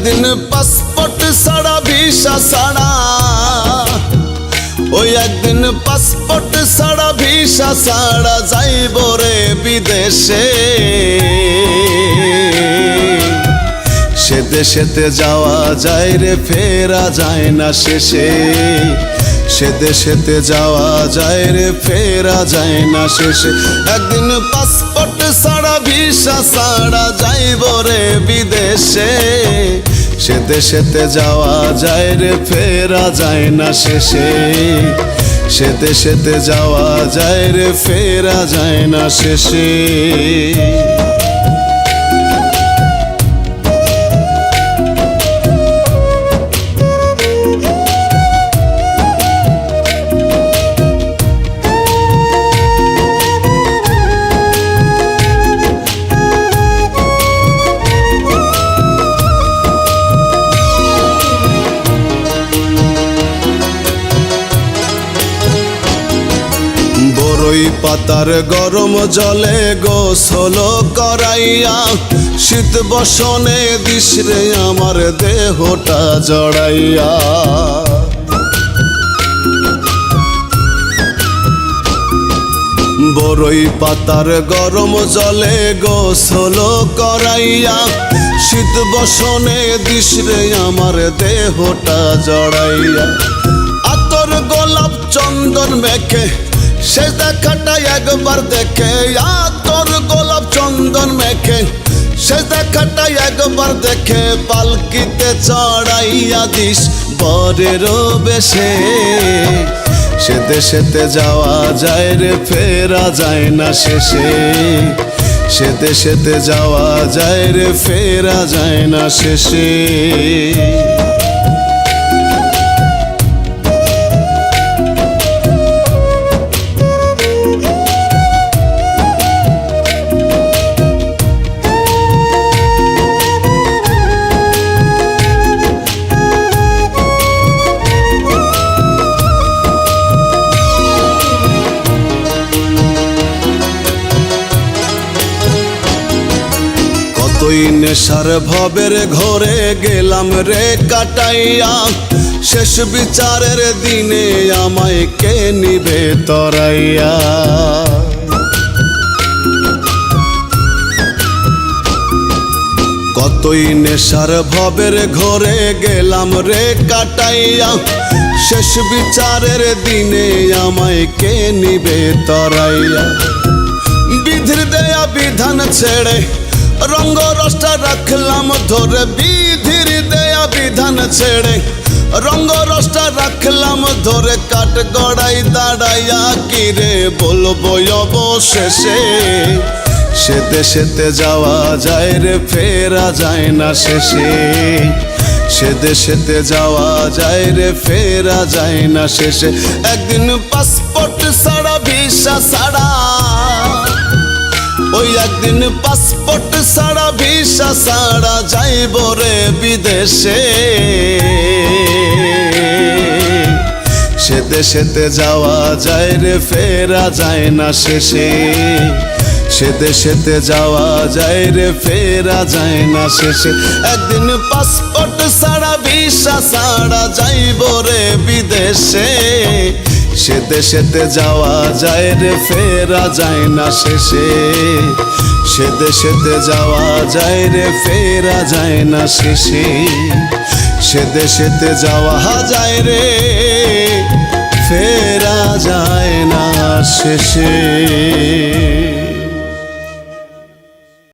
একদিন পাসপোর্ট ছাড়া ভিসা ছাড়া, ওই একদিন পাসপোর্ট ছাড়া ভিসা ছাড়া যাইব রে বিদেশে। সে দেশেতে যাওয়া যায় রে ফেরা যায় না শেষে, সে দেশেতে যাওয়া যায় রে ফেরা যায় না শেষে। একদিন পাসপোর্ট ছাড়া ভিসা ছাড়া যাইব রে বিদেশে, সে দেশেতে যাওয়া যায় রে ফেরা যায় না শেষে, সে দেশেতে যাওয়া যায় রে ফেরা যায় না শেষে। বরই পাতার গরম জলে গোসল করাইয়া, শীত বসনে দিস রে আমার দেহটা জড়াইয়া। বরই পাতার গরম জলে গোসল করাইয়া, শীত বসনে দিস রে আমার দেহটা জড়াইয়া। আতর গোলাপ চন্দন মেখে সে দেখাটা একবার দেখে, আতর গোলাপ চন্দন মেখে সে দেখাটা একবার দেখে, পালকিতে চড়াইয়া দিস বরের বেশে। সে দেশেতে যাওয়া যায় রে ফেরা যায় না শেষে, সে দেশেতে যাওয়া যায় রে ফেরা যায় না শেষে। কতই নেশার ভবের ঘরে গেলাম রে কাটাইয়া, শেষ বিচারের দিনে আমায় কে নিবে তরাইয়া। কতই নেশার ভবের ঘরে গেলাম রে কাটাইয়া, শেষ বিচারের দিনে আমায় কে নিবে তরাইয়া। বিধির দেয়া বিধান ছেড়ে রঙ্গ রসটা রাখলাম ধরে, বিধির দেয়া বিধান ছেড়ে রঙ্গ রসটা রাখলাম ধরে, কাঠ গড়াই দাঁড়াইয়া কিরে বলবো অবশেষে। সে দেশেতে যাওয়া যায় রে ফেরা যায় না শেষে, সে দেশেতে যাওয়া যায় রে ফেরা যায় না শেষে। একদিন পাসপোর্ট ছাড়া ভিসা ছাড়া, ওই একদিন পাসপোর্ট ছাড়া ভিসা ছাড়া যাইব রে বিদেশে। সে দেশেতে যাওয়া যায় রে ফেরা যায় না শেষে, সে দেশেতে যাওয়া যায় রে ফেরা যায় না শেষে। একদিন পাসপোর্ট ছাড়া ভিসা ছাড়া যাইব রে বিদেশে, সে দেশেতে যাওয়া যায় রে ফেরা যায় না শেষে, সে দেশেতে যাওয়া যায় রে ফেরা যায় না শেষে, সে দেশেতে যাওয়া যায় রে ফেরা যায় না শেষে।